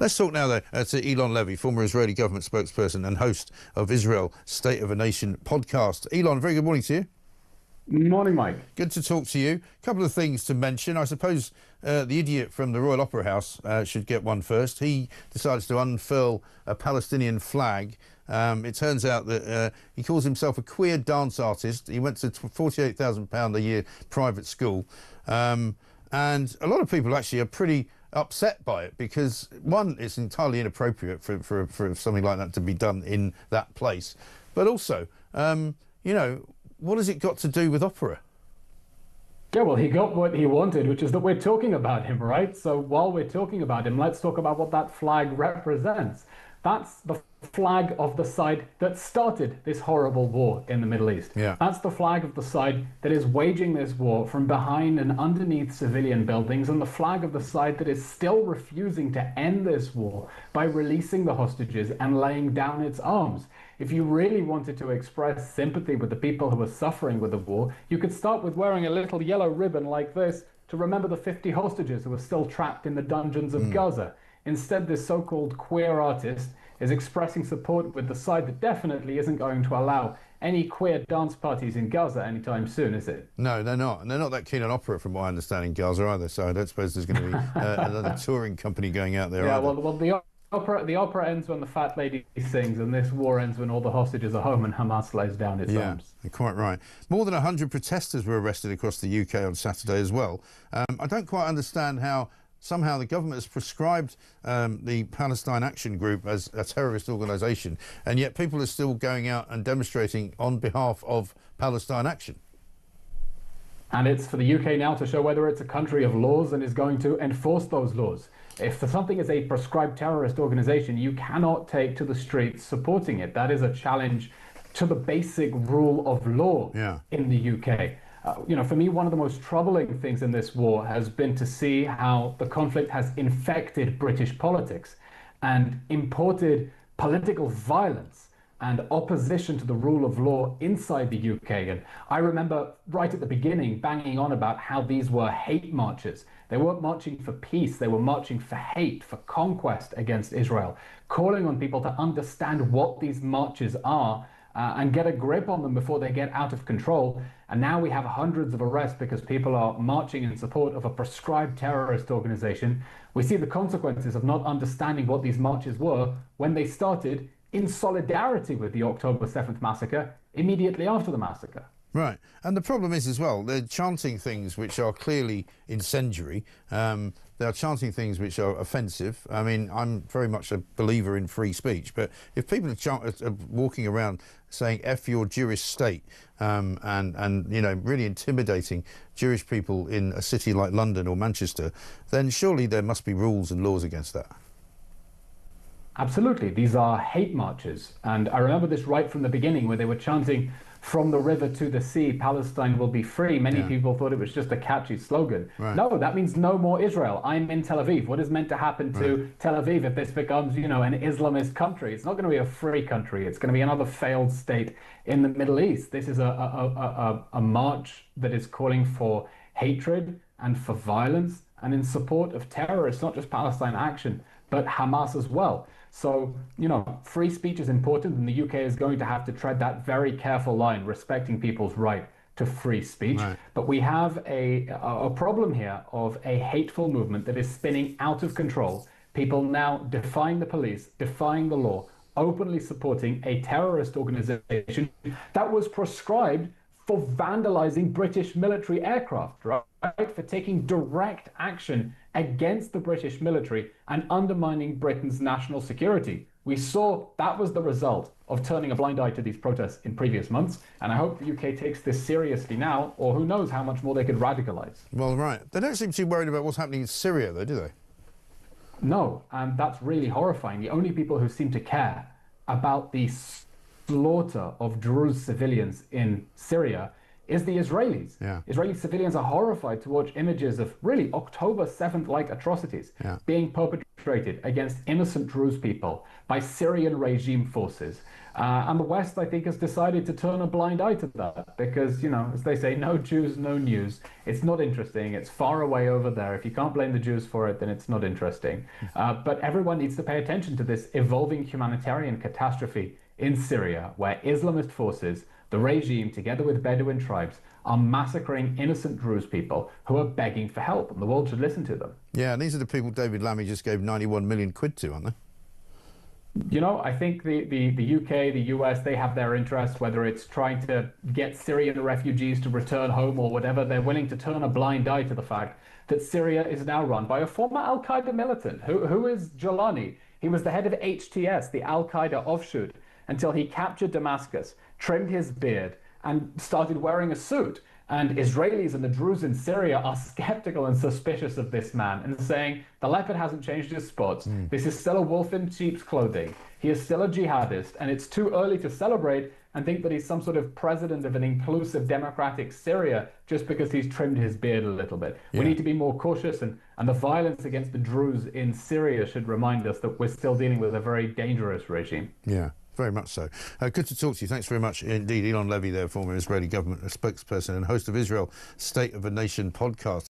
Let's talk now, though, to Eylon Levy, former Israeli government spokesperson and host of Israel State of a Nation podcast. Eylon, very good morning to you. Morning, Mike. Good to talk to you. A couple of things to mention. I suppose the idiot from the Royal Opera House should get one first. He decided to unfurl a Palestinian flag. It turns out that he calls himself a queer dance artist. He went to £48,000 a year private school. And a lot of people actually are pretty upset by it because, one, it's entirely inappropriate for something like that to be done in that place. But also, you know, what has it got to do with opera? Yeah, well, he got what he wanted, which is that we're talking about him, right? So while we're talking about him, let's talk about what that flag represents. That's the flag of the side that started this horrible war in the Middle East. Yeah. That's the flag of the side that is waging this war from behind and underneath civilian buildings, and the flag of the side that is still refusing to end this war by releasing the hostages and laying down its arms. If you really wanted to express sympathy with the people who are suffering with the war, you could start with wearing a little yellow ribbon like this to remember the 50 hostages who are still trapped in the dungeons of Gaza. Instead, this so-called queer artist is expressing support with the side that definitely isn't going to allow any queer dance parties in Gaza anytime soon, is it? No, they're not. And they're not that keen on opera, from what I understand, in Gaza either. So I don't suppose there's going to be another touring company going out there. Yeah, either. well, the opera ends when the fat lady sings, and this war ends when all the hostages are home and Hamas lays down its arms. You're quite right. More than 100 protesters were arrested across the UK on Saturday as well. I don't quite understand how somehow the government has prescribed the Palestine Action Group as a terrorist organisation, and yet people are still going out and demonstrating on behalf of Palestine Action. And it's for the UK now to show whether it's a country of laws and is going to enforce those laws. If something is a prescribed terrorist organisation, you cannot take to the streets supporting it. That is a challenge to the basic rule of law in the UK. You know, for me, one of the most troubling things in this war has been to see how the conflict has infected British politics and imported political violence and opposition to the rule of law inside the UK. And I remember right at the beginning banging on about how these were hate marches. They weren't marching for peace, they were marching for hate, for conquest against Israel, calling on people to understand what these marches are and get a grip on them before they get out of control. And now we have hundreds of arrests because people are marching in support of a prescribed terrorist organization. We see the consequences of not understanding what these marches were when they started in solidarity with the October 7th massacre immediately after the massacre. Right. And the problem is as well, they're chanting things which are clearly incendiary. They're chanting things which are offensive. I mean, I'm very much a believer in free speech, but if people are walking around saying F your Jewish state and you know, really intimidating Jewish people in a city like London or Manchester, then surely there must be rules and laws against that. Absolutely. These are hate marches. And I remember this right from the beginning where they were chanting, "From the river to the sea, Palestine will be free." Many people thought it was just a catchy slogan. Right. No, that means no more Israel. I'm in Tel Aviv. What is meant to happen to Tel Aviv if this becomes, you know, an Islamist country? It's not going to be a free country. It's going to be another failed state in the Middle East. This is a march that is calling for hatred and for violence and in support of terrorists, not just Palestine Action, but Hamas as well. So, you know, free speech is important, and the UK is going to have to tread that very careful line, respecting people's right to free speech. Right. But we have a problem here of a hateful movement that is spinning out of control. People now defying the police, defying the law, openly supporting a terrorist organization that was proscribed for vandalizing British military aircraft, right? For taking direct action against the British military and undermining Britain's national security. We saw that was the result of turning a blind eye to these protests in previous months, and I hope the UK takes this seriously now, or who knows how much more they could radicalize. Well, right. They don't seem too worried about what's happening in Syria, though, do they? No, and that's really horrifying. The only people who seem to care about the slaughter of Druze civilians in Syria is the Israelis. Israeli civilians are horrified to watch images of really October 7th-like atrocities being perpetrated perpetrated against innocent Druze people by Syrian regime forces. And the West, I think, has decided to turn a blind eye to that because, you know, as they say, no Jews, no news. It's not interesting. It's far away over there. If you can't blame the Jews for it, then it's not interesting. But everyone needs to pay attention to this evolving humanitarian catastrophe in Syria, where Islamist forces, the regime, together with Bedouin tribes, are massacring innocent Druze people who are begging for help, and the world should listen to them. Yeah, and these are the people David Lammy just gave 91 million quid to, aren't they? You know, I think the UK, the US, they have their interests, whether it's trying to get Syrian refugees to return home or whatever. They're willing to turn a blind eye to the fact that Syria is now run by a former al-Qaeda militant. Who is Jolani? He was the head of HTS, the al-Qaeda offshoot, until he captured Damascus, trimmed his beard, and started wearing a suit. And Israelis and the Druze in Syria are skeptical and suspicious of this man and saying the leopard hasn't changed his spots. This is still a wolf in sheep's clothing. He is still a jihadist, and it's too early to celebrate and think that he's some sort of president of an inclusive democratic Syria just because he's trimmed his beard a little bit. Yeah. We need to be more cautious, and the violence against the Druze in Syria should remind us that we're still dealing with a very dangerous regime. Yeah. Very much so. Good to talk to you. Thanks very much indeed. Eylon Levy there, former Israeli government spokesperson and host of Israel State of a Nation podcast.